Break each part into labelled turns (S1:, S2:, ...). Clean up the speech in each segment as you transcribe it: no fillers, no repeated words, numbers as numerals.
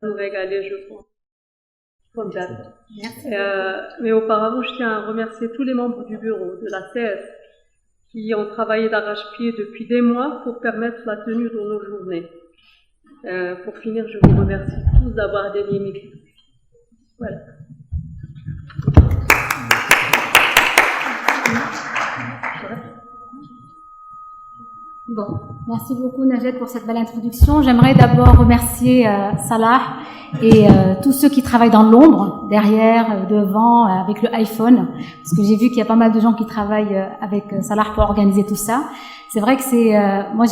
S1: nous régaler, je pense. Comme date. Mais auparavant, je tiens à remercier tous les membres du bureau de la CS qui ont travaillé d'arrache-pied depuis des mois pour permettre la tenue de nos journées. Pour finir, je vous remercie tous d'avoir dédié mes clips. Voilà.
S2: Bon, merci beaucoup Najed pour cette belle introduction. J'aimerais d'abord remercier Salah et tous ceux qui travaillent dans l'ombre, derrière, devant, avec le iPhone, parce que j'ai vu qu'il y a pas mal de gens qui travaillent avec Salah pour organiser tout ça. C'est vrai que moi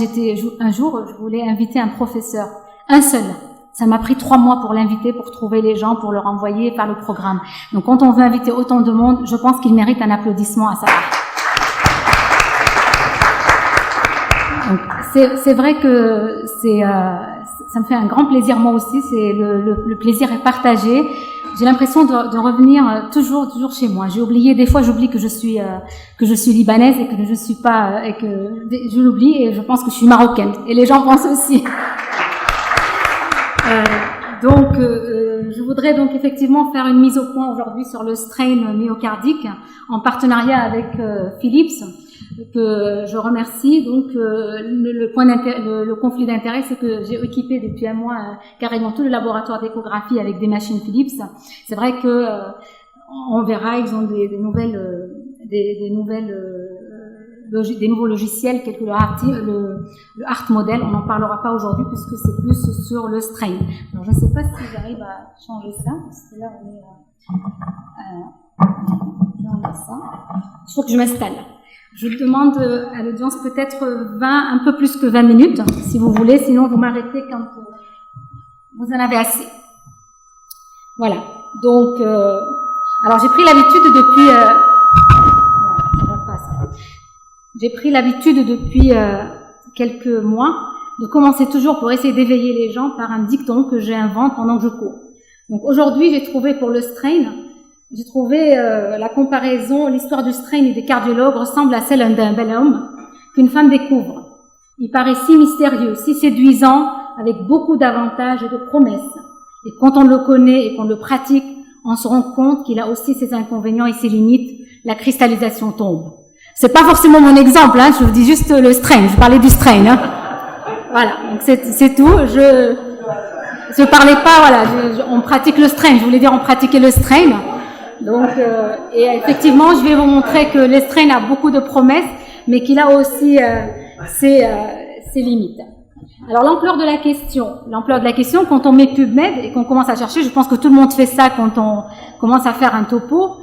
S2: un jour, je voulais inviter un professeur, un seul. Ça m'a pris 3 mois pour l'inviter, pour trouver les gens, pour leur envoyer, faire le programme. Donc quand on veut inviter autant de monde, je pense qu'il mérite un applaudissement à Salah. C'est vrai que ça me fait un grand plaisir moi aussi. Le plaisir est partagé. J'ai l'impression de revenir toujours chez moi. J'oublie que je suis libanaise et que je suis pas et que je l'oublie et je pense que je suis marocaine et les gens pensent aussi. Je voudrais donc effectivement faire une mise au point aujourd'hui sur le strain myocardique en partenariat avec Philips, que je remercie. Donc le conflit d'intérêt, c'est que j'ai équipé depuis un mois carrément tout le laboratoire d'échographie avec des machines Philips. C'est vrai que on verra, ils ont des nouveaux logiciels, tels que le Heart Model. On n'en parlera pas aujourd'hui puisque c'est plus sur le strain. Alors je ne sais pas si j'arrive à changer ça, parce que là on est ça. Il faut que je m'installe. Je demande à l'audience peut-être un peu plus que 20 minutes, si vous voulez, sinon vous m'arrêtez quand vous en avez assez. Voilà. Donc, alors j'ai pris l'habitude depuis quelques mois de commencer toujours pour essayer d'éveiller les gens par un dicton que j'invente pendant que je cours. Donc aujourd'hui, j'ai trouvé pour le strain, la comparaison, l'histoire du strain et des cardiologues ressemble à celle d'un bel homme qu'une femme découvre. Il paraît si mystérieux, si séduisant, avec beaucoup d'avantages et de promesses. Et quand on le connaît et qu'on le pratique, on se rend compte qu'il a aussi ses inconvénients et ses limites. La cristallisation tombe. C'est pas forcément mon exemple, hein, je vous dis juste le strain, je parlais du strain, hein. Voilà, donc c'est tout. Je parlais pas, voilà, on pratique le strain, je voulais dire on pratiquait le strain. Donc, et effectivement, je vais vous montrer que le strain a beaucoup de promesses, mais qu'il a aussi ses limites. Alors, l'ampleur de la question, quand on met PubMed et qu'on commence à chercher, je pense que tout le monde fait ça quand on commence à faire un topo,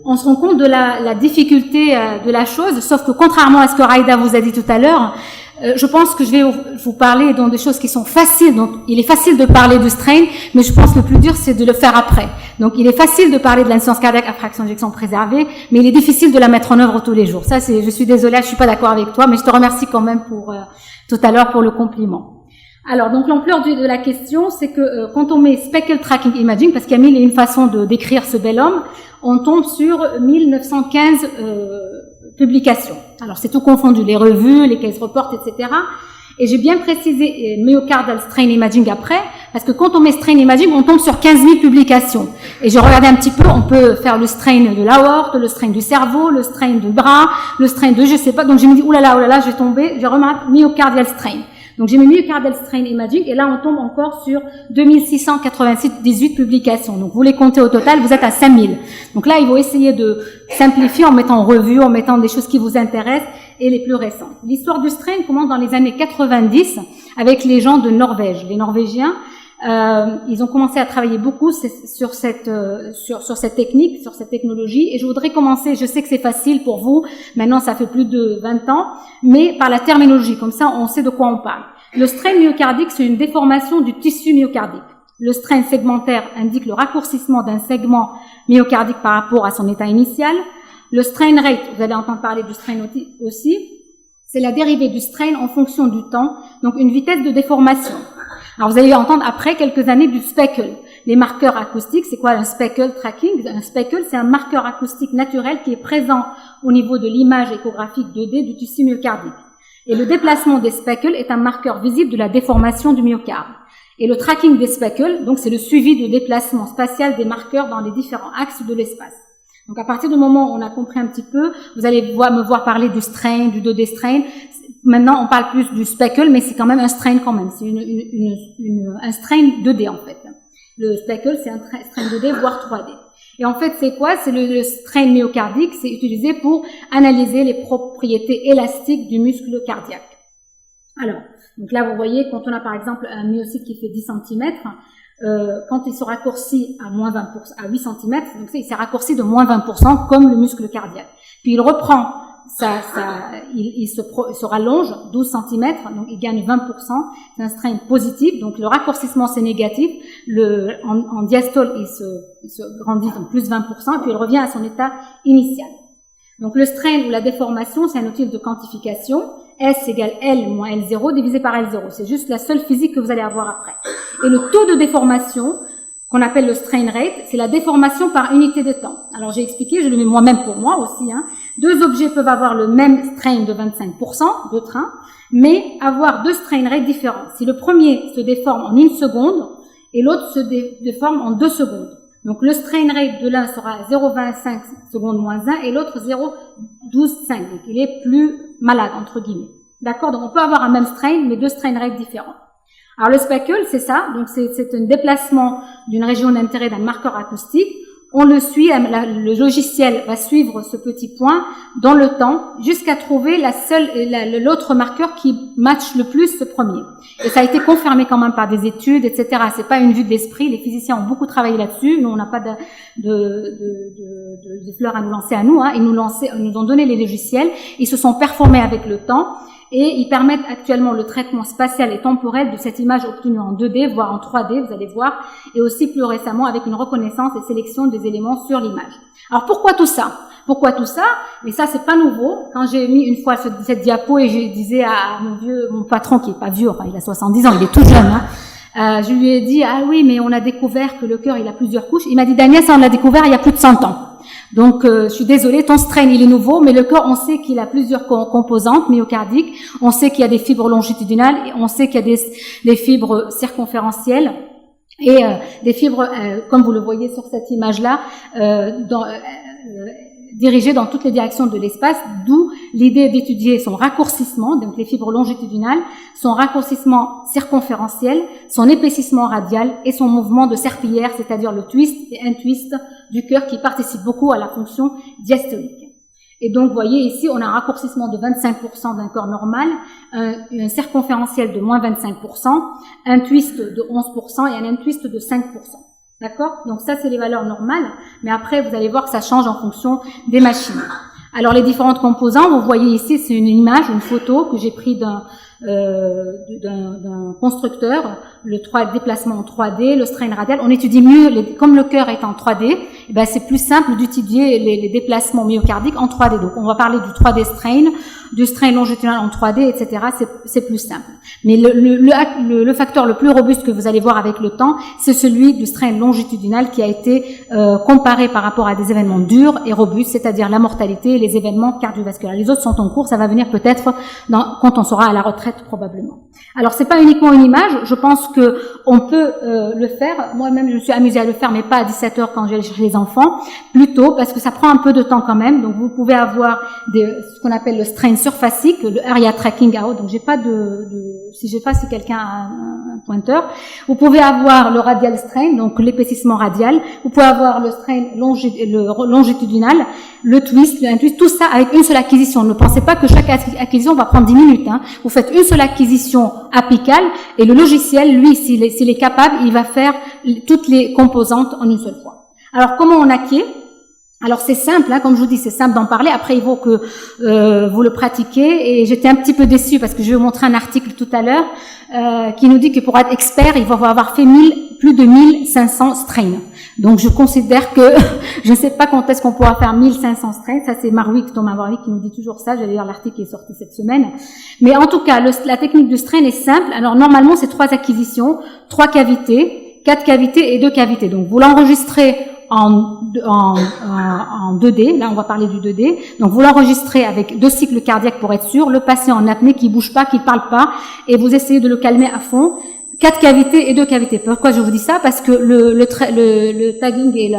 S2: on se rend compte de la difficulté de la chose, sauf que contrairement à ce que Raïda vous a dit tout à l'heure, je pense que je vais vous parler dans des choses qui sont faciles. Donc, il est facile de parler du strain, mais je pense que le plus dur, c'est de le faire après. Donc, il est facile de parler de l'insuffisance cardiaque à fraction d'éjection préservée, mais il est difficile de la mettre en œuvre tous les jours. Ça, je suis désolée, je suis pas d'accord avec toi, mais je te remercie quand même tout à l'heure pour le compliment. Alors, donc, l'ampleur de la question, c'est que quand on met Speckle Tracking Imaging, parce qu'il y a 1001 façons de décrire ce bel homme, on tombe sur 1915 publications. Alors, c'est tout confondu, les revues, les case reports, etc. Et j'ai bien précisé Myocardial Strain Imaging après, parce que quand on met Strain Imaging, on tombe sur 15 000 publications. Et j'ai regardé un petit peu, on peut faire le strain de l'aorte, le strain du cerveau, le strain du bras, le strain de je sais pas. Donc, je me dis, oulala, j'ai remarqué Myocardial Strain. Donc, j'ai mis Myocardial Strain Imaging, et là, on tombe encore sur 2618 publications. Donc, vous les comptez au total, vous êtes à 5000. Donc là, il faut essayer de simplifier en mettant en revue, en mettant des choses qui vous intéressent et les plus récentes. L'histoire du strain commence dans les années 90 avec les gens de Norvège. Les Norvégiens, ils ont commencé à travailler beaucoup sur cette technique, sur cette technologie. Et je voudrais commencer, je sais que c'est facile pour vous, maintenant ça fait plus de 20 ans, mais par la terminologie, comme ça on sait de quoi on parle. Le strain myocardique, c'est une déformation du tissu myocardique. Le strain segmentaire indique le raccourcissement d'un segment myocardique par rapport à son état initial. Le strain rate, vous allez entendre parler du strain aussi, c'est la dérivée du strain en fonction du temps, donc une vitesse de déformation. Alors vous allez entendre après quelques années du speckle. Les marqueurs acoustiques, c'est quoi un speckle tracking? Un speckle, c'est un marqueur acoustique naturel qui est présent au niveau de l'image échographique 2D du tissu myocardique. Et le déplacement des speckles est un marqueur visible de la déformation du myocarde. Et le tracking des speckles, donc c'est le suivi du déplacement spatial des marqueurs dans les différents axes de l'espace. Donc à partir du moment où on a compris un petit peu, vous allez me voir parler du strain, du 2D strain. Maintenant, on parle plus du speckle, mais c'est quand même un strain quand même. C'est un strain 2D en fait. Le speckle, c'est un strain 2D, voire 3D. Et en fait, c'est quoi? C'est le strain myocardique, c'est utilisé pour analyser les propriétés élastiques du muscle cardiaque. Alors, donc là, vous voyez, quand on a par exemple un myocyte qui fait 10 cm, quand il se raccourcit à moins 20%, à 8 cm, donc il s'est raccourci de moins 20% comme le muscle cardiaque. Puis il reprend il se rallonge 12 cm, donc il gagne 20%. C'est un strain positif, donc le raccourcissement c'est négatif. En diastole, il se grandit donc plus 20%, puis il revient à son état initial. Donc le strain ou la déformation, c'est un outil de quantification. S égale L moins L0 divisé par L0. C'est juste la seule physique que vous allez avoir après. Et le taux de déformation, qu'on appelle le strain rate, c'est la déformation par unité de temps. Alors j'ai expliqué, je le mets moi-même pour moi aussi. Deux objets peuvent avoir le même strain de 25%, de train, mais avoir deux strain rates différents. Si le premier se déforme en 1 seconde et l'autre se déforme en 2 secondes. Donc le strain rate de l'un sera 0,25 secondes moins 1 et l'autre 0,12,5. Donc il est plus malade, entre guillemets. D'accord? Donc on peut avoir un même strain, mais deux strain rates différents. Alors le speckle, c'est ça. Donc c'est un déplacement d'une région d'intérêt d'un marqueur acoustique. On le suit, le logiciel va suivre ce petit point dans le temps jusqu'à trouver l'autre marqueur qui matche le plus ce premier. Et ça a été confirmé quand même par des études, etc. C'est pas une vue de l'esprit. Les physiciens ont beaucoup travaillé là-dessus. Nous, on n'a pas de fleurs à nous lancer à nous. Ils nous ont donné les logiciels. Ils se sont performés avec le temps. Et ils permettent actuellement le traitement spatial et temporel de cette image obtenue en 2D, voire en 3D, vous allez voir, et aussi plus récemment avec une reconnaissance et sélection des éléments sur l'image. Alors pourquoi tout ça? Mais ça c'est pas nouveau. Quand j'ai mis une fois cette diapo et je disais à mon patron qui est pas vieux, enfin il a 70 ans, il est tout jeune, je lui ai dit, ah oui, mais on a découvert que le cœur il a plusieurs couches. Il m'a dit, Daniel, ça on l'a découvert il y a plus de 100 ans. Donc, je suis désolée, ton strain, il est nouveau, mais le cœur, on sait qu'il a plusieurs composantes myocardiques. On sait qu'il y a des fibres longitudinales, et on sait qu'il y a des fibres circonférentielles et des fibres, comme vous le voyez sur cette image-là, dirigées dans toutes les directions de l'espace, d'où l'idée d'étudier son raccourcissement, donc les fibres longitudinales, son raccourcissement circonférentiel, son épaississement radial et son mouvement de serpillière, c'est-à-dire le twist et un twist du cœur qui participe beaucoup à la fonction diastolique. Et donc, vous voyez ici, on a un raccourcissement de 25% d'un corps normal, un circonférentiel de moins 25%, un twist de 11% et un twist de 5%. D'accord? Donc ça, c'est les valeurs normales. Mais après, vous allez voir que ça change en fonction des machines. Alors, les différentes composants, vous voyez ici, c'est une image, une photo que j'ai prise d'un constructeur, le déplacement en 3D, le strain radial. On étudie mieux, comme le cœur est en 3D, c'est plus simple d'étudier les déplacements myocardiques en 3D. Donc, on va parler du 3D strain, du strain longitudinal en 3D, etc. C'est plus simple. Mais le facteur le plus robuste que vous allez voir avec le temps, c'est celui du strain longitudinal qui a été comparé par rapport à des événements durs et robustes, c'est-à-dire la mortalité et les événements cardiovasculaires. Les autres sont en cours, ça va venir peut-être quand on sera à la retraite probablement. Alors c'est pas uniquement une image, je pense que on peut le faire. Moi-même je me suis amusée à le faire, mais pas à 17 heures quand j'allais chercher les enfants, plutôt parce que ça prend un peu de temps quand même. Donc vous pouvez avoir ce qu'on appelle le strain surfacique, le area tracking out. Donc si quelqu'un a un pointeur, vous pouvez avoir le radial strain, donc l'épaississement radial. Vous pouvez avoir le strain longitudinal, le twist, tout ça avec une seule acquisition. Ne pensez pas que chaque acquisition va prendre 10 minutes. Vous faites une seule acquisition apicale et le logiciel, lui, s'il est capable, il va faire toutes les composantes en une seule fois. Alors, comment on acquiert? Alors c'est simple, comme je vous dis, c'est simple d'en parler. Après, il faut que vous le pratiquiez. Et j'étais un petit peu déçue parce que je vais vous montrer un article tout à l'heure qui nous dit que pour être expert, il faut avoir fait plus de 1500 strains. Donc je considère que je ne sais pas quand est-ce qu'on pourra faire 1500 strains. Ça c'est Thomas Warwick qui nous dit toujours ça. J'allais lire l'article qui est sorti cette semaine. Mais en tout cas, la technique de strain est simple. Alors normalement, c'est 3 acquisitions, 3 cavités, 4 cavités et 2 cavités. Donc vous l'enregistrez en 2D, là on va parler du 2D, donc vous l'enregistrez avec 2 cycles cardiaques pour être sûr, le patient en apnée qui bouge pas, qui parle pas, et vous essayez de le calmer à fond, 4 cavités et 2 cavités. Pourquoi je vous dis ça? Parce que le tagging et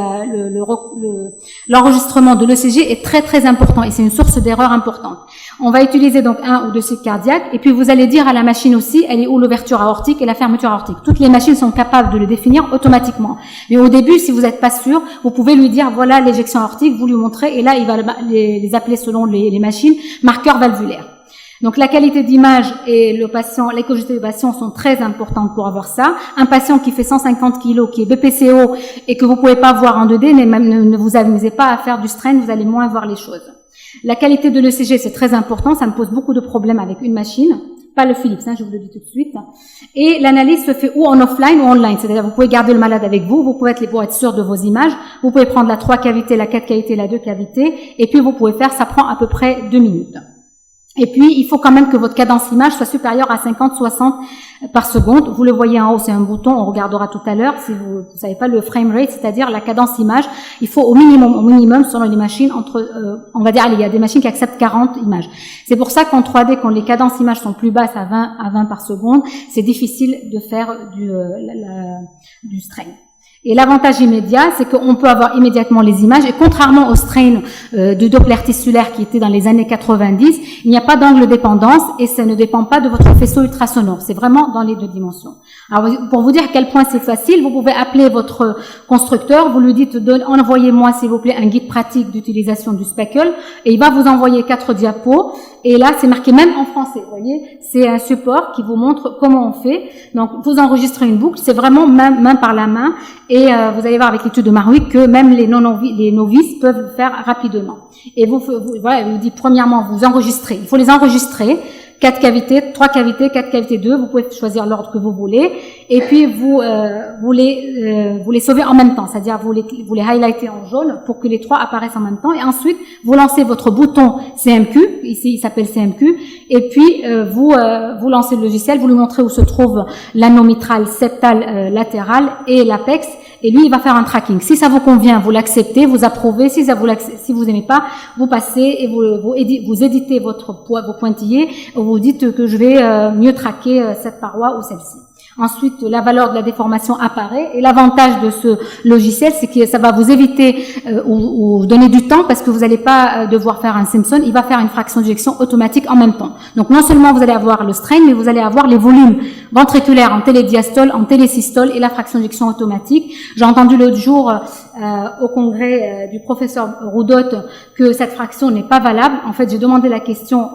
S2: l'enregistrement de l'ECG est très très important et c'est une source d'erreur importante. On va utiliser donc 1 ou 2 cycles cardiaques et puis vous allez dire à la machine aussi, elle est où l'ouverture aortique et la fermeture aortique. Toutes les machines sont capables de le définir automatiquement. Mais au début, si vous n'êtes pas sûr, vous pouvez lui dire voilà l'éjection aortique, vous lui montrez et là il va les appeler selon les machines marqueurs valvulaires. Donc la qualité d'image et le patient, l'écologie du patient sont très importantes pour avoir ça. Un patient qui fait 150 kg, qui est BPCO et que vous pouvez pas voir en 2D, mais même ne vous amusez pas à faire du strain, vous allez moins voir les choses. La qualité de l'ECG, c'est très important, ça me pose beaucoup de problèmes avec une machine, pas le Philips, je vous le dis tout de suite. Et l'analyse se fait ou en offline ou online, c'est-à-dire vous pouvez garder le malade avec vous, vous pouvez pour être sûr de vos images, vous pouvez prendre la 3 cavités, la 4 cavités, la 2 cavités, et puis vous pouvez faire, ça prend à peu près 2 minutes. Et puis, il faut quand même que votre cadence image soit supérieure à 50-60 par seconde. Vous le voyez en haut, c'est un bouton, on regardera tout à l'heure. Si vous savez pas le frame rate, c'est-à-dire la cadence image, il faut au minimum, selon les machines, on va dire, allez, il y a des machines qui acceptent 40 images. C'est pour ça qu'en 3D, quand les cadences images sont plus basses à 20 par seconde, c'est difficile de faire du strain. Et l'avantage immédiat, c'est qu'on peut avoir immédiatement les images. Et contrairement au strain du Doppler tissulaire qui était dans les années 90, il n'y a pas d'angle dépendance et ça ne dépend pas de votre faisceau ultrasonore. C'est vraiment dans les 2 dimensions. Alors, pour vous dire à quel point c'est facile, vous pouvez appeler votre constructeur, vous lui dites envoyez-moi s'il vous plaît un guide pratique d'utilisation du speckle et il va vous envoyer 4 diapos. Et là, c'est marqué même en français, vous voyez. C'est un support qui vous montre comment on fait. Donc, vous enregistrez une boucle, c'est vraiment main par la main. Et vous allez voir avec l'étude de Marwick que même les novices peuvent le faire rapidement. Et voilà, il vous dit premièrement, vous enregistrez. Il faut les enregistrer. 4 cavités, 3 cavités, 4 cavités 2, vous pouvez choisir l'ordre que vous voulez, et puis vous les sauvez en même temps, c'est-à-dire vous les highlightez en jaune pour que les 3 apparaissent en même temps, et ensuite vous lancez votre bouton CMQ, ici il s'appelle CMQ, et puis vous lancez le logiciel, vous lui montrez où se trouve l'anneau mitral septal latéral et l'apex, et lui il va faire un tracking. Si ça vous convient, vous l'acceptez, vous approuvez, si vous aimez pas, vous passez et vous éditez vos pointillés, vous dites que je vais mieux traquer cette paroi ou celle-ci. Ensuite, la valeur de la déformation apparaît et l'avantage de ce logiciel, c'est que ça va vous éviter ou donner du temps parce que vous n'allez pas devoir faire un Simpson, il va faire une fraction d'éjection automatique en même temps. Donc non seulement vous allez avoir le strain, mais vous allez avoir les volumes ventriculaires en télédiastole, en télésystole et la fraction d'éjection automatique. J'ai entendu l'autre jour au congrès du professeur Roudot que cette fraction n'est pas valable. En fait, j'ai demandé la question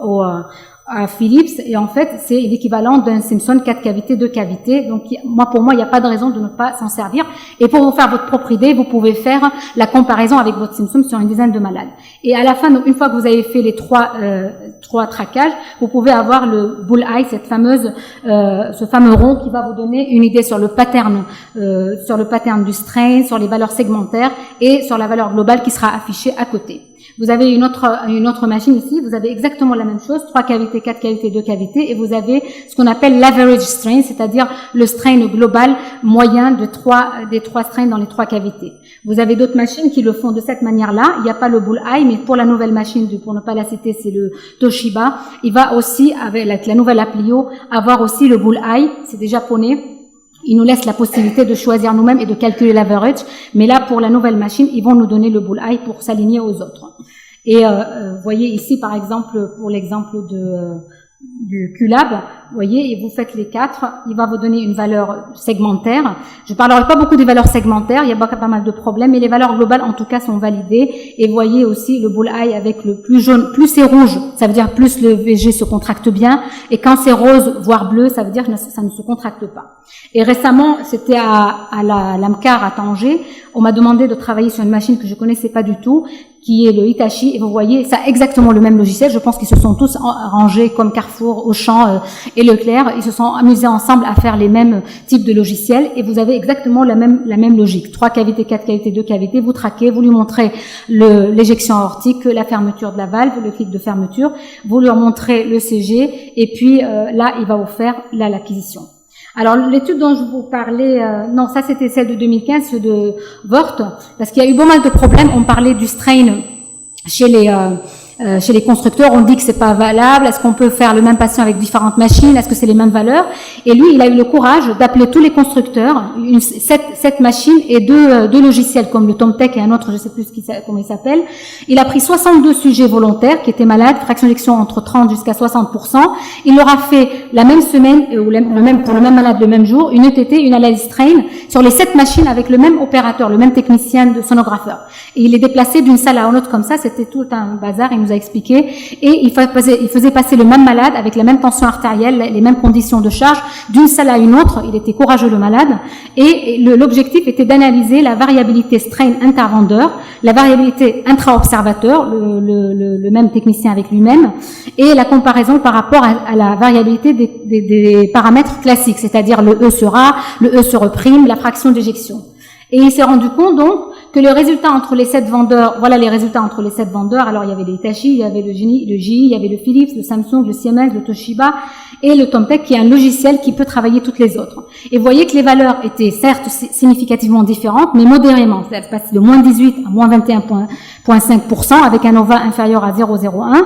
S2: à Philips et en fait c'est l'équivalent d'un Simpson 4 cavités, 2 cavités. Donc pour moi il n'y a pas de raison de ne pas s'en servir. Et pour vous faire votre propre idée, vous pouvez faire la comparaison avec votre Simpson sur une dizaine de malades. Et à la fin, donc, une fois que vous avez fait les trois traquages, vous pouvez avoir le bullseye, ce fameux rond qui va vous donner une idée sur le pattern du strain, sur les valeurs segmentaires et sur la valeur globale qui sera affichée à côté. Vous avez une autre machine ici, vous avez exactement la même chose, 3 cavités, 4 cavités, 2 cavités, et vous avez ce qu'on appelle l'average strain, c'est-à-dire le strain global moyen des 3 strains dans les 3 cavités. Vous avez d'autres machines qui le font de cette manière-là, il n'y a pas le bullseye, mais pour la nouvelle machine, pour ne pas la citer, c'est le Toshiba, il va aussi, avec la nouvelle Aplio, avoir aussi le bullseye, c'est des japonais. Ils nous laissent la possibilité de choisir nous-mêmes et de calculer l'average. Mais là, pour la nouvelle machine, ils vont nous donner le bullseye pour s'aligner aux autres. Et vous voyez ici, par exemple, pour l'exemple du QLab, vous voyez, et vous faites les 4, il va vous donner une valeur segmentaire. Je ne parlerai pas beaucoup des valeurs segmentaires, il y a pas mal de problèmes, mais les valeurs globales, en tout cas, sont validées. Et vous voyez aussi le bullseye avec le plus jaune, plus c'est rouge, ça veut dire plus le VG se contracte bien, et quand c'est rose, voire bleu, ça veut dire que ça ne se contracte pas. Et récemment, c'était à l'AMCAR à Tanger, on m'a demandé de travailler sur une machine que je connaissais pas du tout, qui est le Hitachi, et vous voyez, ça a exactement le même logiciel. Je pense qu'ils se sont tous rangés comme Carrefour, Auchan et Leclerc. Ils se sont amusés ensemble à faire les mêmes types de logiciels, et vous avez exactement la même logique. 3 cavités, 4 cavités, 2 cavités, vous traquez, vous lui montrez l'éjection aortique, la fermeture de la valve, le clic de fermeture, vous lui montrez le CG, et puis là, il va vous faire l'acquisition. Alors, l'étude dont je vous parlais, non, ça c'était celle de 2015, celle de Vort, parce qu'il y a eu pas mal de problèmes. On parlait du strain chez chez les constructeurs, on dit que c'est pas valable. Est-ce qu'on peut faire le même patient avec différentes machines? Est-ce que c'est les mêmes valeurs? Et lui, il a eu le courage d'appeler tous les constructeurs, 7 machines et deux logiciels comme le TomTech et un autre, je sais plus comment il s'appelle. Il a pris 62 sujets volontaires qui étaient malades, fraction d'éjection entre 30 jusqu'à 60%. Il leur a fait la même semaine, pour le même malade le même jour, une ETT, une analyse strain sur les 7 machines avec le même opérateur, le même technicien de sonographeur. Et il est déplacé d'une salle à une autre comme ça, c'était tout un bazar, il nous a expliqué. Et il faisait passer le même malade avec la même tension artérielle, les mêmes conditions de charge, d'une salle à une autre. Il était courageux le malade. Et l'objectif était d'analyser la variabilité strain intervendeur, la variabilité intra-observateur, le même technicien avec lui-même, et la comparaison par rapport à la variabilité des paramètres classiques, c'est-à-dire le E sur A, le E sur E', la fraction d'éjection. Et il s'est rendu compte donc que le résultat entre les 7 vendeurs, voilà les résultats entre les 7 vendeurs. Alors il y avait les Hitachi, il y avait le GE, il y avait le Philips, le Samsung, le Siemens, le Toshiba et le TomTech qui est un logiciel qui peut travailler toutes les autres. Et vous voyez que les valeurs étaient certes significativement différentes, mais modérément. C'est passé de moins 18 à moins 21,5% avec un OVA inférieur à 0,01.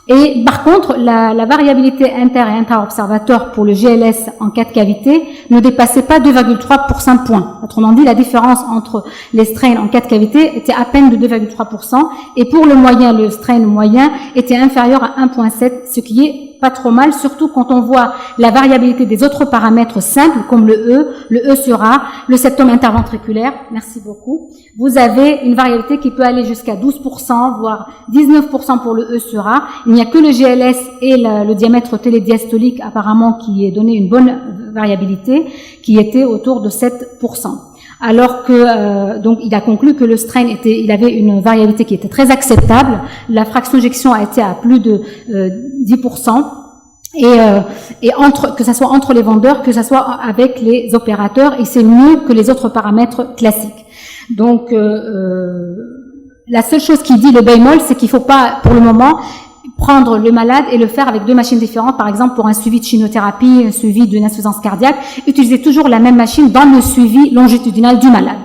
S2: Et par contre, la variabilité inter- et intra-observateur pour le GLS en 4 cavités ne dépassait pas 2,3 points. Autrement dit, la différence entre les strains en 4 cavités était à peine de 2,3%. Et pour le moyen, le strain moyen était inférieur à 1,7, ce qui est pas trop mal, surtout quand on voit la variabilité des autres paramètres simples, comme le E sur A, le septum interventriculaire. Merci beaucoup. Vous avez une variabilité qui peut aller jusqu'à 12%, voire 19% pour le E sur A. Il n'y a que le GLS et le diamètre télédiastolique, apparemment, qui est donné une bonne variabilité, qui était autour de 7%. Alors que donc il a conclu que le strain il avait une variabilité qui était très acceptable. La fraction d'éjection a été à plus de 10%. Et que ça soit entre les vendeurs, que ça soit avec les opérateurs, et c'est mieux que les autres paramètres classiques. Donc la seule chose qui dit le bémol, c'est qu'il faut pas pour le moment prendre le malade et le faire avec 2 machines différentes. Par exemple, pour un suivi de chimiothérapie, un suivi d'une insuffisance cardiaque, utilisez toujours la même machine dans le suivi longitudinal du malade.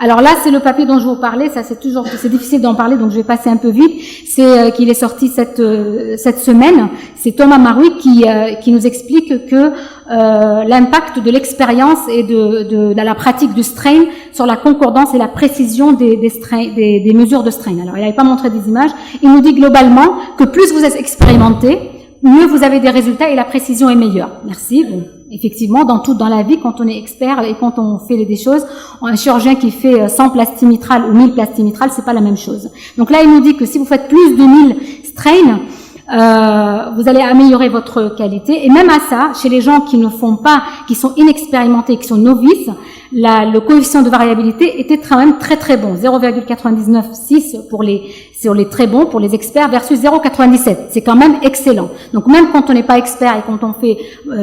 S2: Alors là, c'est le papier dont je vous parlais. Ça, c'est difficile d'en parler, donc je vais passer un peu vite. C'est qu'il est sorti cette semaine. C'est Thomas Maruy qui nous explique que l'impact de l'expérience et de la pratique du strain sur la concordance et la précision des mesures de strain. Alors, il n'avait pas montré des images. Il nous dit globalement que plus vous êtes expérimenté, mieux vous avez des résultats et la précision est meilleure. Merci. Bon. Effectivement, dans la vie, quand on est expert et quand on fait des choses, un chirurgien qui fait 100 plasties mitrales ou 1000 plasties mitrales, c'est pas la même chose. Donc là, il nous dit que si vous faites plus de 1000 strains, vous allez améliorer votre qualité. Et même à ça, chez les gens qui ne font pas, qui sont inexpérimentés, qui sont novices, le coefficient de variabilité était quand même très très bon. 0,996 sur les très bons, pour les experts, versus 0,97. C'est quand même excellent. Donc même quand on n'est pas expert et quand on fait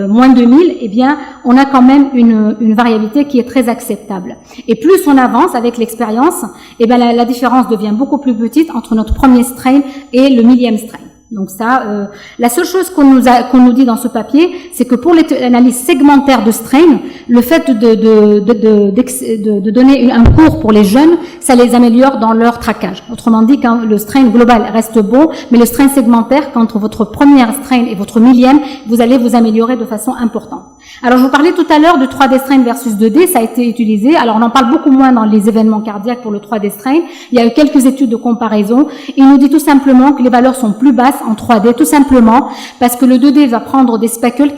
S2: moins de 1000, eh bien, on a quand même une variabilité qui est très acceptable. Et plus on avance avec l'expérience, eh bien, la différence devient beaucoup plus petite entre notre premier strain et le 1000e strain. Donc ça, la seule chose qu'on nous dit dans ce papier, c'est que pour l'analyse segmentaire de strain, le fait de donner un cours pour les jeunes, ça les améliore dans leur traquage. Autrement dit, quand le strain global reste bon, mais le strain segmentaire, qu'entre votre première strain et votre 1000e, vous allez vous améliorer de façon importante. Alors, je vous parlais tout à l'heure de 3D strain versus 2D, ça a été utilisé. Alors, on en parle beaucoup moins dans les événements cardiaques pour le 3D strain. Il y a eu quelques études de comparaison. Il nous dit tout simplement que les valeurs sont plus basses en 3D, tout simplement parce que le 2D va prendre des speckles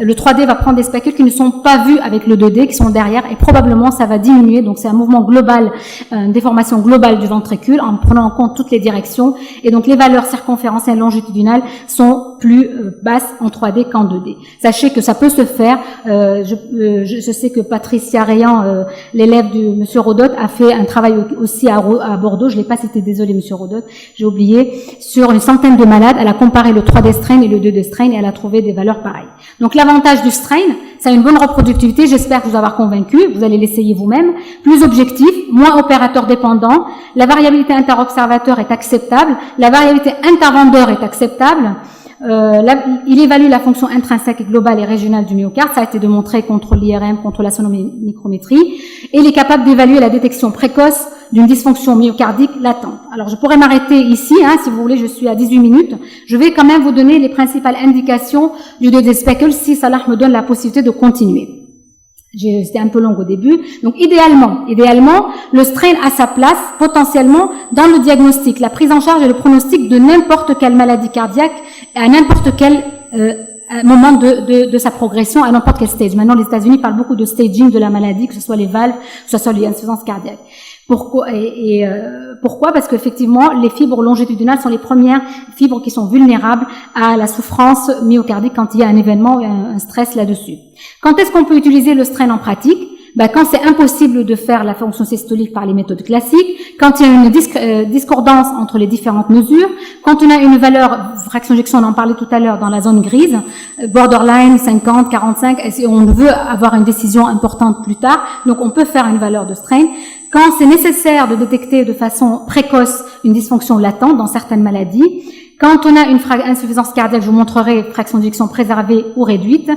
S2: le 3D va prendre des speckles qui ne sont pas vus avec le 2D, qui sont derrière, et probablement ça va diminuer. Donc, c'est un mouvement global, une déformation globale du ventricule en prenant en compte toutes les directions. Et donc, les valeurs circonférentielles et longitudinales sont plus basses en 3D qu'en 2D. Sachez que ça peut se faire. Je sais que Patricia Rayan, l'élève de Monsieur Rodot, a fait un travail aussi à Bordeaux. Je l'ai pas cité, désolé Monsieur Rodot, j'ai oublié. Sur une centaine de malades, elle a comparé le 3D strain et le 2D strain et elle a trouvé des valeurs pareilles. Donc l'avantage du strain, ça a une bonne reproductivité. J'espère vous avoir convaincu. Vous allez l'essayer vous-même. Plus objectif, moins opérateur dépendant. La variabilité interobservateur est acceptable. La variabilité intervendeur est acceptable. Il évalue la fonction intrinsèque, globale et régionale du myocarde. Ça a été démontré contre l'IRM, contre la sonomicrométrie. Et il est capable d'évaluer la détection précoce d'une dysfonction myocardique latente. Alors, je pourrais m'arrêter ici, si vous voulez, je suis à 18 minutes. Je vais quand même vous donner les principales indications du DD Speckle si Salah me donne la possibilité de continuer. C'était un peu long au début. Donc, idéalement, le strain a sa place, potentiellement, dans le diagnostic, la prise en charge et le pronostic de n'importe quelle maladie cardiaque, à n'importe quel moment de sa progression, à n'importe quel stage. Maintenant, les États-Unis parlent beaucoup de staging de la maladie, que ce soit les valves, que ce soit les insuffisances cardiaques. Pourquoi? Pourquoi? Parce qu'effectivement, les fibres longitudinales sont les premières fibres qui sont vulnérables à la souffrance myocardique quand il y a un événement, un stress là-dessus. Quand est-ce qu'on peut utiliser le strain en pratique? Quand c'est impossible de faire la fonction systolique par les méthodes classiques, quand il y a une discordance entre les différentes mesures, quand on a une valeur, fraction d'éjection, on en parlait tout à l'heure, dans la zone grise, borderline 50, 45, et si on veut avoir une décision importante plus tard, donc on peut faire une valeur de strain. Quand c'est nécessaire de détecter de façon précoce une dysfonction latente dans certaines maladies, quand on a une insuffisance cardiaque, je vous montrerai fraction d'éjection préservée ou réduite.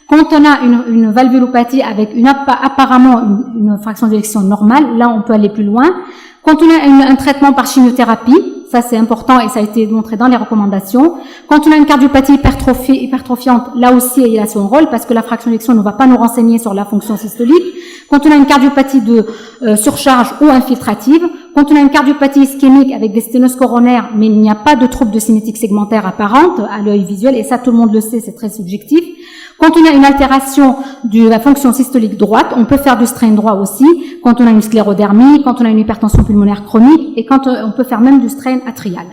S2: Quand on a une valvulopathie avec apparemment une fraction d'éjection normale, là on peut aller plus loin. Quand on a un traitement par chimiothérapie, ça c'est important et ça a été montré dans les recommandations. Quand on a une cardiopathie hypertrophiante, là aussi il a son rôle parce que la fraction d'éjection ne va pas nous renseigner sur la fonction systolique. Quand on a une cardiopathie de surcharge ou infiltrative, quand on a une cardiopathie ischémique avec des sténoses coronaires, mais il n'y a pas de trouble de cinétique segmentaire apparente à l'œil visuel, et ça tout le monde le sait, c'est très subjectif. Quand on a une altération de la fonction systolique droite, on peut faire du strain droit aussi. Quand on a une sclérodermie, quand on a une hypertension pulmonaire chronique, et quand on peut faire même du strain atrial.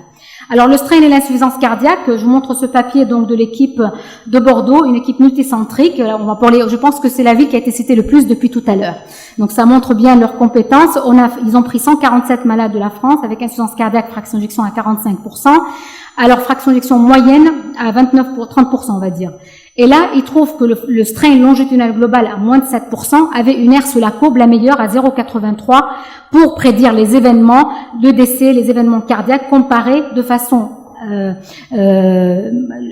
S2: Alors le strain et l'insuffisance cardiaque, je vous montre ce papier donc de l'équipe de Bordeaux, une équipe multicentrique. On va parler, je pense que c'est la ville qui a été citée le plus depuis tout à l'heure. Donc ça montre bien leurs compétences. Ils ont pris 147 malades de la France avec insuffisance cardiaque, fraction d'éjection à 45%. Alors fraction d'éjection moyenne à 30%, on va dire. Et là, ils trouvent que le strain longitudinal global à moins de 7% avait une R sous la courbe, la meilleure à 0,83 pour prédire les événements de décès, les événements cardiaques comparés de façon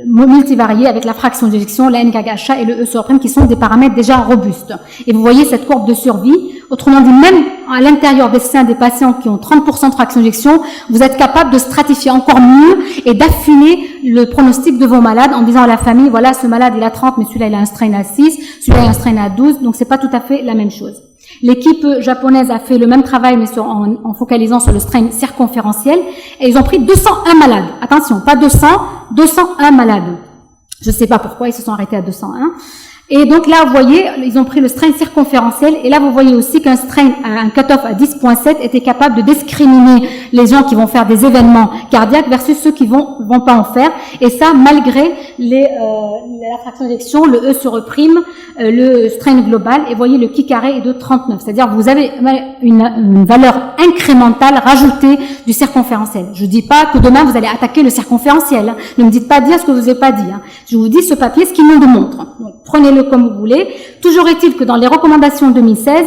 S2: multivariée avec la fraction d'éjection, la NKHA et le E sur prime qui sont des paramètres déjà robustes. Et vous voyez cette courbe de survie. Autrement dit, même à l'intérieur des seins des patients qui ont 30% de fraction d'éjection, vous êtes capable de stratifier encore mieux et d'affiner le pronostic de vos malades en disant à la famille, voilà, ce malade il a 30, mais celui-là il a un strain à 6, celui-là il a un strain à 12, donc c'est pas tout à fait la même chose. L'équipe japonaise a fait le même travail, mais en focalisant sur le strain circonférentiel, et ils ont pris 201 malades. Attention, pas 200, 201 malades. Je sais pas pourquoi ils se sont arrêtés à 201. Et donc là, vous voyez, ils ont pris le strain circonférentiel, et là, vous voyez aussi qu'un strain, un cutoff à 10.7 était capable de discriminer les gens qui vont faire des événements cardiaques versus ceux qui vont pas en faire, et ça, malgré la fraction d'éjection, le E sur E prime, le strain global, et vous voyez, le Q carré est de 39. C'est-à-dire, vous avez une valeur incrémentale rajoutée du circonférentiel. Je dis pas que demain, vous allez attaquer le circonférentiel, hein. Ne me dites pas dire ce que je vous ai pas dit, hein. Je vous dis ce papier, ce qu'il nous démontre. Donc, prenez-le comme vous voulez. Toujours est-il que dans les recommandations 2016,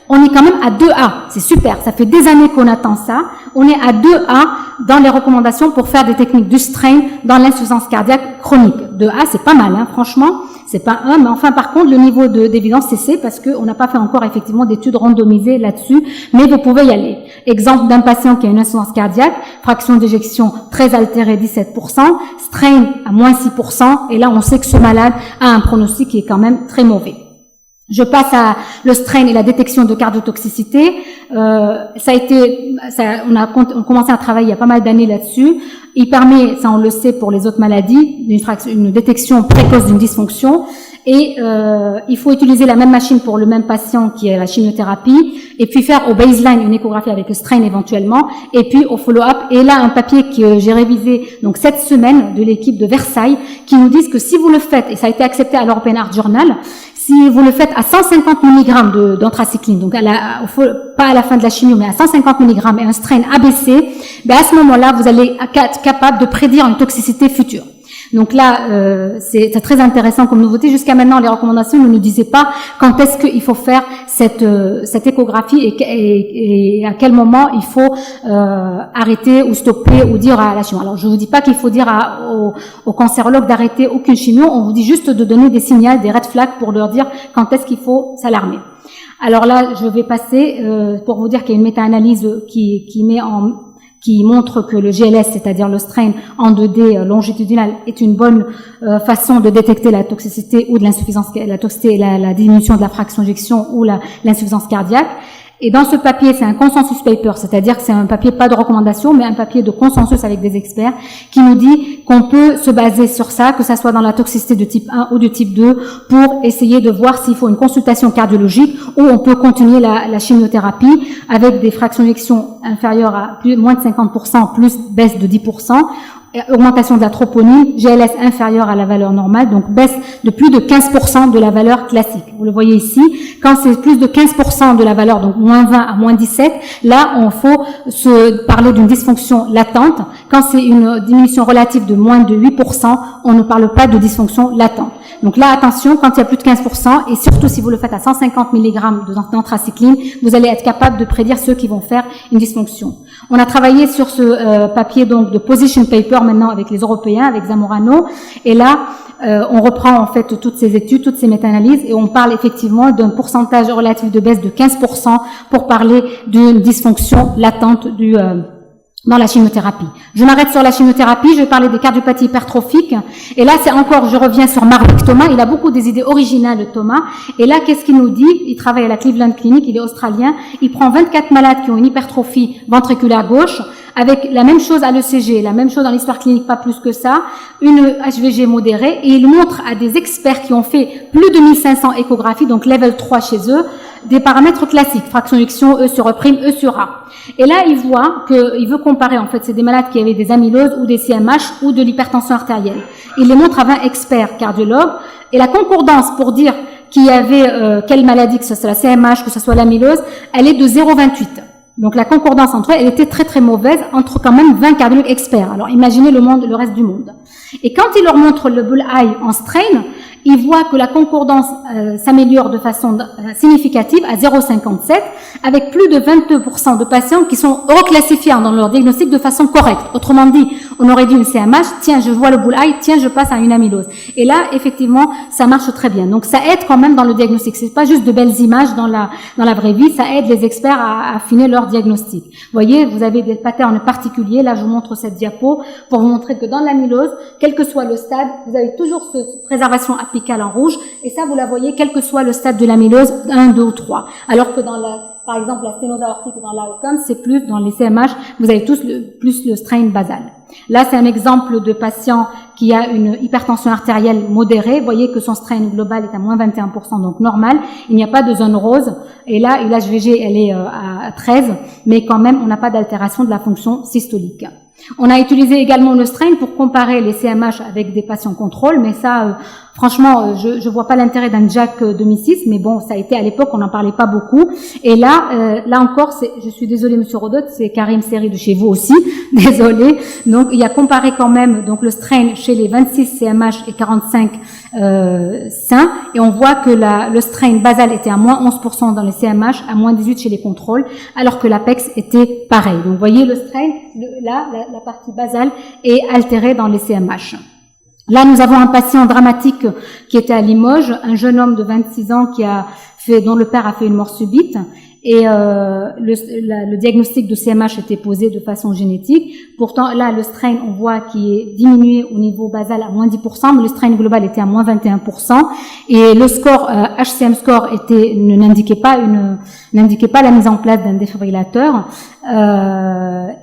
S2: on est quand même à 2A. C'est super. Ça fait des années qu'on attend ça. On est à 2A dans les recommandations pour faire des techniques du strain dans l'insuffisance cardiaque chronique. 2A, c'est pas mal, hein, franchement. C'est pas 1, mais enfin, par contre, le niveau d'évidence, c'est C, parce qu'on n'a pas fait encore, effectivement, d'études randomisées là-dessus, mais vous pouvez y aller. Exemple d'un patient qui a une insuffisance cardiaque, fraction d'éjection très altérée, 17%, strain à moins 6%, et là, on sait que ce malade a un pronostic qui est quand même très mauvais. Je passe à le strain et la détection de cardiotoxicité. On a commencé à travailler il y a pas mal d'années là-dessus. Il permet, ça on le sait pour les autres maladies, une détection précoce d'une dysfonction. Et il faut utiliser la même machine pour le même patient qui est la chimiothérapie, et puis faire au baseline une échographie avec le strain éventuellement, et puis au follow-up. Et là, un papier que j'ai révisé donc cette semaine de l'équipe de Versailles, qui nous disent que si vous le faites, et ça a été accepté à l'European Heart Journal, si vous le faites à 150 mg d'anthracycline, donc pas à la fin de la chimio, mais à 150 mg et un strain ABC, à ce moment-là, vous allez être capable de prédire une toxicité future. Donc là, c'est très intéressant comme nouveauté. Jusqu'à maintenant, les recommandations ne nous disaient pas quand est-ce qu'il faut faire cette échographie et à quel moment il faut arrêter ou stopper ou dire à la chimio. Alors, je vous dis pas qu'il faut dire aux cancérologues d'arrêter aucune chimio. On vous dit juste de donner des signaux, des red flags pour leur dire quand est-ce qu'il faut s'alarmer. Alors là, je vais passer pour vous dire qu'il y a une méta-analyse qui montre que le GLS, c'est-à-dire le strain en 2D longitudinal, est une bonne façon de détecter la toxicité ou de l'insuffisance, la toxicité et la diminution de la fraction d'éjection ou l'insuffisance cardiaque. Et dans ce papier, c'est un consensus paper, c'est-à-dire que c'est un papier pas de recommandation, mais un papier de consensus avec des experts qui nous dit qu'on peut se baser sur ça, que ça soit dans la toxicité de type 1 ou de type 2, pour essayer de voir s'il faut une consultation cardiologique ou on peut continuer la chimiothérapie avec des fractions d'éjection inférieures à moins de 50%, plus baisse de 10%. Augmentation de la troponine, GLS inférieure à la valeur normale, donc baisse de plus de 15% de la valeur classique. Vous le voyez ici, quand c'est plus de 15% de la valeur, donc moins 20 à moins 17, là, on faut se parler d'une dysfonction latente. Quand c'est une diminution relative de moins de 8%, on ne parle pas de dysfonction latente. Donc là, attention, quand il y a plus de 15%, et surtout si vous le faites à 150 mg d'anthracycline, vous allez être capable de prédire ceux qui vont faire une dysfonction. On a travaillé sur ce papier donc de position paper maintenant avec les Européens, avec Zamorano, et là, on reprend en fait toutes ces études, toutes ces méta-analyses, et on parle effectivement d'un pourcentage relatif de baisse de 15% pour parler d'une dysfonction latente dans la chimiothérapie. Je m'arrête sur la chimiothérapie, je vais parler des cardiopathies hypertrophiques, et là c'est encore, je reviens sur Marwick Thomas, il a beaucoup des idées originales Thomas, et là qu'est-ce qu'il nous dit? Il travaille à la Cleveland Clinic, il est australien, il prend 24 malades qui ont une hypertrophie ventriculaire gauche, avec la même chose à l'ECG, la même chose dans l'histoire clinique, pas plus que ça, une HVG modérée, et il montre à des experts qui ont fait plus de 1500 échographies, donc level 3 chez eux, des paramètres classiques, fraction d'éjection, E sur E', E sur A. Et là, il voit qu'il veut comparer, en fait, c'est des malades qui avaient des amyloses ou des CMH ou de l'hypertension artérielle. Il les montre à 20 experts cardiologues, et la concordance pour dire qu'il y avait quelle maladie, que ce soit la CMH, que ce soit l'amylose, elle est de 0,28. Donc la concordance entre eux, elle était très très mauvaise entre quand même 20 cardiologues experts. Alors imaginez le reste du monde. Et quand il leur montre le bullseye en strain, ils voient que la concordance s'améliore de façon significative à 0,57, avec plus de 22% de patients qui sont reclassifiés dans leur diagnostic de façon correcte. Autrement dit, on aurait dit une CMH, tiens, je vois le bullseye, tiens, je passe à une amylose. Et là, effectivement, ça marche très bien. Donc ça aide quand même dans le diagnostic. C'est pas juste de belles images dans la vraie vie, ça aide les experts à affiner leur diagnostic. Vous voyez, vous avez des patterns particuliers. Là, je vous montre cette diapo pour vous montrer que dans l'amylose, quel que soit le stade, vous avez toujours cette préservation apicale en rouge, et ça, vous la voyez quel que soit le stade de l'amylose, 1, 2 ou 3. Alors que par exemple, la sténose aortique ou dans l'AOCOM, c'est plus, dans les CMH, vous avez tous plus le strain basal. Là, c'est un exemple de patient qui a une hypertension artérielle modérée. Vous voyez que son strain global est à moins 21%, donc normal. Il n'y a pas de zone rose. Et là, l'HVG, elle est à 13, mais quand même, on n'a pas d'altération de la fonction systolique. On a utilisé également le strain pour comparer les CMH avec des patients contrôle, mais ça, franchement, je vois pas l'intérêt d'un JAK 2006, mais bon, ça a été à l'époque, on n'en parlait pas beaucoup. Et là encore, je suis désolée, Monsieur Rodot, c'est Karim Seri de chez vous aussi, désolée. Donc, il y a comparé quand même donc le strain chez les 26 CMH et 45 sains, et on voit que le strain basal était à moins 11% dans les CMH, à moins 18 chez les contrôles, alors que l'APEX était pareil. Donc, vous voyez le strain, là, la partie basale est altérée dans les CMH. Là, nous avons un patient dramatique qui était à Limoges, un jeune homme de 26 ans dont le père a fait une mort subite. Et le diagnostic de CMH était posé de façon génétique. Pourtant, là, le strain, on voit qu'il est diminué au niveau basal à moins 10%, mais le strain global était à moins 21%. Et le score, HCM score, n'indiquait pas la mise en place d'un défibrillateur.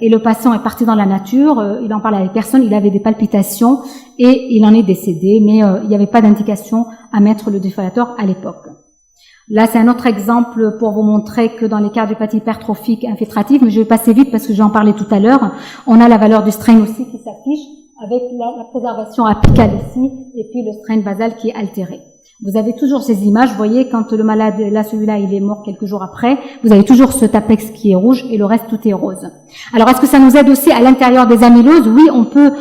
S2: Et le patient est parti dans la nature, il en parlait avec personne, il avait des palpitations et il en est décédé, mais il n'y avait pas d'indication à mettre le défibrillateur à l'époque. Là, c'est un autre exemple pour vous montrer que dans les cardiopathies hypertrophiques infiltratives, mais je vais passer vite parce que j'en parlais tout à l'heure, on a la valeur du strain aussi qui s'affiche avec la préservation apicale ici et puis le strain basal qui est altéré. Vous avez toujours ces images, vous voyez, quand le malade, là, celui-là, il est mort quelques jours après, vous avez toujours ce apex qui est rouge et le reste, tout est rose. Alors, est-ce que ça nous aide aussi à l'intérieur des amyloses? Oui, on peut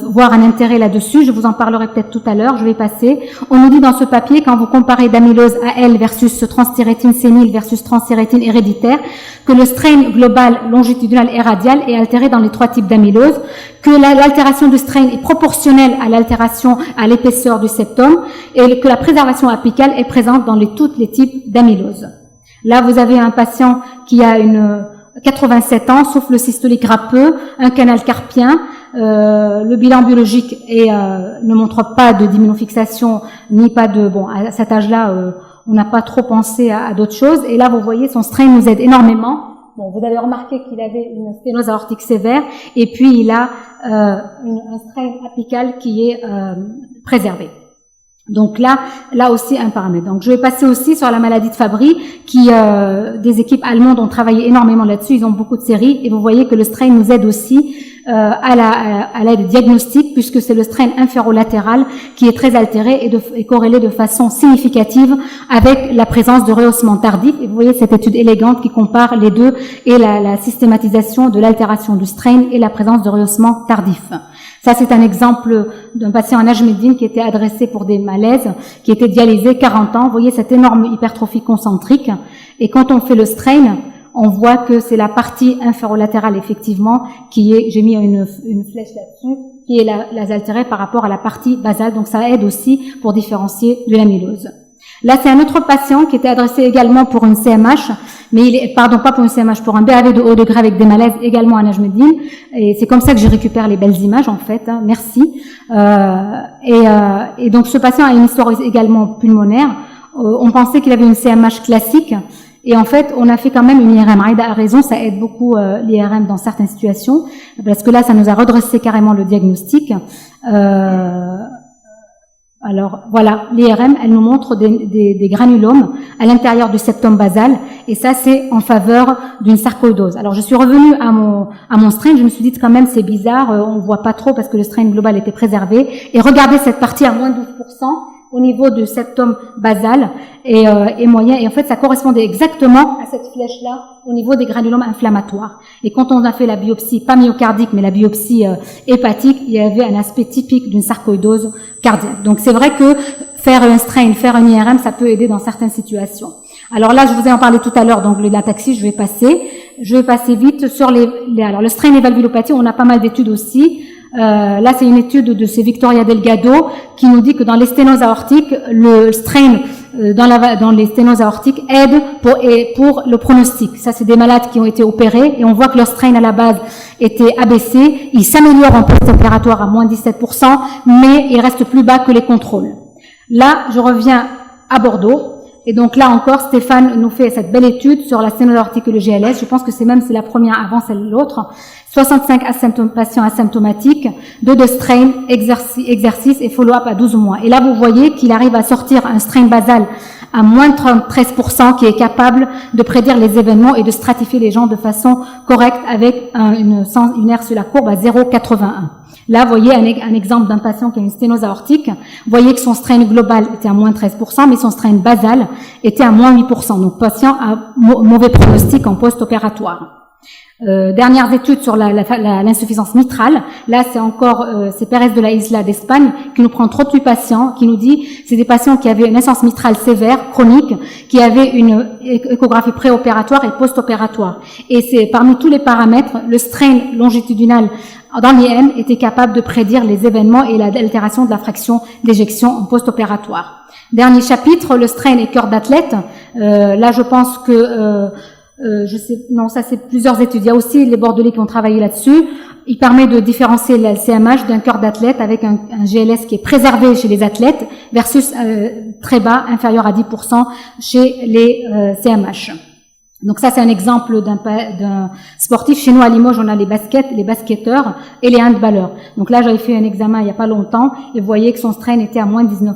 S2: voir un intérêt là-dessus, je vous en parlerai peut-être tout à l'heure, je vais passer. On nous dit dans ce papier, quand vous comparez d'amylose AL versus transthyrétine sénile versus transthyrétine héréditaire, que le strain global longitudinal et radial est altéré dans les 3 types d'amylose, que l'altération du strain est proportionnelle à l'altération à l'épaisseur du septum, et que la préservation apicale est présente dans tous les types d'amylose. Là, vous avez un patient qui a 87 ans, souffle systolique râpeux, un canal carpien, le bilan biologique ne montre pas de dyminofixation, ni pas de... Bon, à cet âge-là, on n'a pas trop pensé à d'autres choses. Et là, vous voyez, son strain nous aide énormément. Bon, vous avez remarqué qu'il avait une sténose aortique sévère, et puis il a un strain apical qui est préservé. Donc là aussi un paramètre. Donc je vais passer aussi sur la maladie de Fabry, des équipes allemandes ont travaillé énormément là-dessus, ils ont beaucoup de séries, et vous voyez que le strain nous aide aussi à l'aide diagnostique, puisque c'est le strain inférolatéral qui est très altéré et corrélé de façon significative avec la présence de rehaussement tardif. Et vous voyez cette étude élégante qui compare les deux et la systématisation de l'altération du strain et la présence de rehaussement tardif. Ça, c'est un exemple d'un patient en Najmeddine qui était adressé pour des malaises, qui était dialysé 40 ans. Vous voyez cette énorme hypertrophie concentrique. Et quand on fait le strain, on voit que c'est la partie inférolatérale, effectivement, qui est, j'ai mis une flèche là-dessus, qui est la altérée par rapport à la partie basale. Donc, ça aide aussi pour différencier de l'amylose. Là, c'est un autre patient qui était adressé également pour une CMH, mais pas pour une CMH, pour un BAV de haut degré avec des malaises également à Najmeddine. Et c'est comme ça que je récupère les belles images, en fait. Hein, merci. Et donc, ce patient a une histoire également pulmonaire. On pensait qu'il avait une CMH classique. Et en fait, on a fait quand même une IRM. Aïda a raison, ça aide beaucoup l'IRM dans certaines situations, parce que là, ça nous a redressé carrément le diagnostic. Alors voilà, l'IRM, elle nous montre des granulomes à l'intérieur du septum basal, et ça c'est en faveur d'une sarcoïdose. Alors je suis revenue à mon strain, je me suis dit quand même c'est bizarre, on voit pas trop parce que le strain global était préservé, et regardez cette partie à moins 12% au niveau du septum basal et moyen, et en fait ça correspondait exactement à cette flèche-là au niveau des granulomes inflammatoires. Et quand on a fait la biopsie, pas myocardique, mais la biopsie hépatique, il y avait un aspect typique d'une sarcoïdose cardiaque. Donc c'est vrai que faire un strain, faire un IRM, ça peut aider dans certaines situations. Alors là, je vous ai en parlé tout à l'heure, donc l'ataxie, je vais passer vite sur alors le strain et valvulopathie, on a pas mal d'études aussi. Là, c'est une étude de ces Victoria Delgado qui nous dit que dans les sténoses aortiques, le strain dans les sténoses aortiques aide pour le pronostic. Ça, c'est des malades qui ont été opérés et on voit que leur strain à la base était abaissé. Il s'améliore en post-opératoire à moins 17%, mais il reste plus bas que les contrôles. Là, je reviens à Bordeaux. Et donc là encore, Stéphane nous fait cette belle étude sur la sténose aortique et le GLS. Je pense que c'est la première avant celle de l'autre. 65 patients asymptomatiques, 2 strain, exercice et follow-up à 12 mois. Et là, vous voyez qu'il arrive à sortir un strain basal à moins de 13% qui est capable de prédire les événements et de stratifier les gens de façon correcte avec une aire sur la courbe à 0,81. Là, vous voyez un exemple d'un patient qui a une sténose aortique. Vous voyez que son strain global était à moins 13%, mais son strain basal était à moins 8%. Donc, patient à mauvais pronostic en post-opératoire. Dernières études sur l'insuffisance mitrale. Là, c'est Pérez de la Isla d'Espagne qui nous prend 38 patients, qui nous dit c'est des patients qui avaient une insuffisance mitrale sévère, chronique, qui avaient une échographie préopératoire et post-opératoire. Et c'est parmi tous les paramètres, le strain longitudinal dans l'IM était capable de prédire les événements et l'altération de la fraction d'éjection en post-opératoire. Dernier chapitre, le strain et cœur d'athlète. Là, je pense que ça c'est plusieurs études. Il y a aussi les Bordelais qui ont travaillé là-dessus. Il permet de différencier le CMH d'un cœur d'athlète avec un GLS qui est préservé chez les athlètes versus très bas, inférieur à 10% chez les CMH. Donc ça, c'est un exemple d'un sportif. Chez nous, à Limoges, on a les basketteurs et les handballeurs. Donc là, j'avais fait un examen il n'y a pas longtemps et vous voyez que son strain était à moins de 19%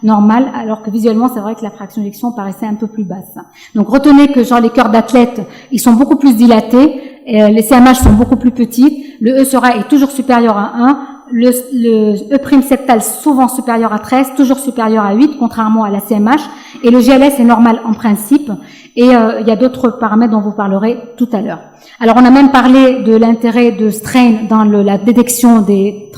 S2: normal, alors que visuellement, c'est vrai que la fraction d'éjection paraissait un peu plus basse. Donc retenez que les cœurs d'athlètes, ils sont beaucoup plus dilatés, les CMH sont beaucoup plus petits, le E sera est toujours supérieur à 1, le E' septal souvent supérieur à 13, toujours supérieur à 8, contrairement à la CMH, et le GLS est normal en principe, et il y a d'autres paramètres dont vous parlerez tout à l'heure. Alors on a même parlé de l'intérêt de strain dans la détection des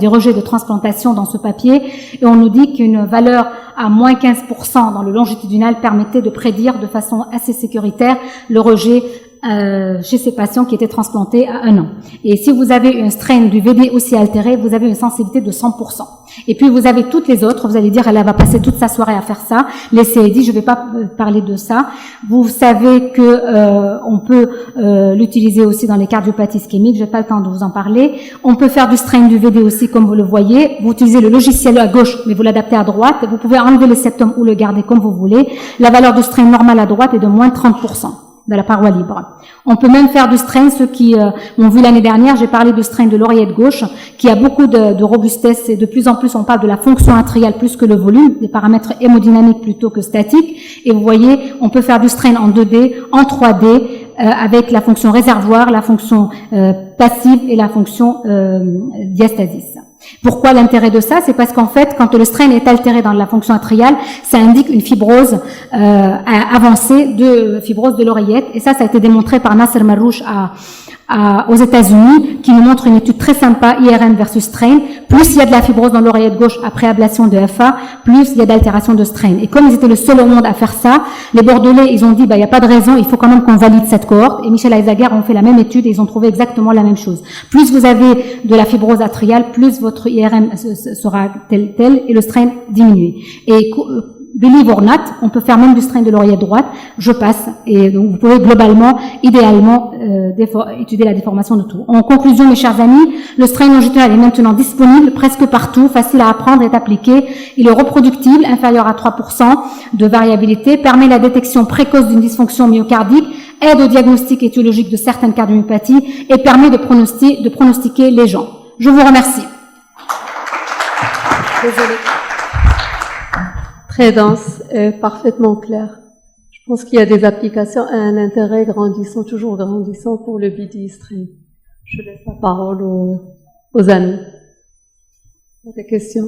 S2: rejets de transplantation dans ce papier, et on nous dit qu'une valeur à moins 15% dans le longitudinal permettait de prédire de façon assez sécuritaire le rejet chez ces patients qui étaient transplantés à 1 an. Et si vous avez un strain du VD aussi altéré, vous avez une sensibilité de 100%. Et puis vous avez toutes les autres, vous allez dire elle va passer toute sa soirée à faire ça. Les CED, je ne vais pas parler de ça. Vous savez que on peut l'utiliser aussi dans les cardiopathies ischémiques, j'ai pas le temps de vous en parler. On peut faire du strain du VD aussi comme vous le voyez. Vous utilisez le logiciel à gauche, mais vous l'adaptez à droite. Vous pouvez enlever le septum ou le garder comme vous voulez. La valeur de strain normale à droite est de moins 30%. De la paroi libre. On peut même faire du strain, ceux qui m'ont vu l'année dernière, j'ai parlé de strain de l'oreillette gauche, qui a beaucoup de robustesse et de plus en plus on parle de la fonction atriale plus que le volume, des paramètres hémodynamiques plutôt que statiques. Et vous voyez, on peut faire du strain en 2D, en 3D, avec la fonction réservoir, la fonction passive et la fonction diastasis. Pourquoi l'intérêt de ça? C'est parce qu'en fait, quand le strain est altéré dans la fonction atriale, ça indique une fibrose avancée de fibrose de l'oreillette. Et ça a été démontré par Nasser Marrouch aux États-Unis, qui nous montre une étude très sympa, IRM versus strain. Plus il y a de la fibrose dans l'oreillette gauche après ablation de FA, plus il y a d'altération de strain. Et comme ils étaient le seul au monde à faire ça, les Bordelais, ils ont dit, il n'y a pas de raison, il faut quand même qu'on valide cette cohorte. Et Michel Eisager ont fait la même étude et ils ont trouvé exactement la même chose. Plus vous avez de la fibrose atriale, plus votre IRM sera tel, et le strain diminué. Et believe or not, on peut faire même du strain de l'oreillette droite, je passe, et donc vous pouvez globalement, idéalement, étudier la déformation de tout. En conclusion, mes chers amis, le strain longitudinal est maintenant disponible presque partout, facile à apprendre et à appliquer. Il est reproductible, inférieur à 3% de variabilité, permet la détection précoce d'une dysfonction myocardique, aide au diagnostic étiologique de certaines cardiomyopathies et permet de pronostiquer les gens. Je vous remercie.
S1: Désolée. Très dense et parfaitement clair. Je pense qu'il y a des applications à un intérêt grandissant, toujours grandissant pour le BD Strain. Je laisse la parole aux amis. Des questions?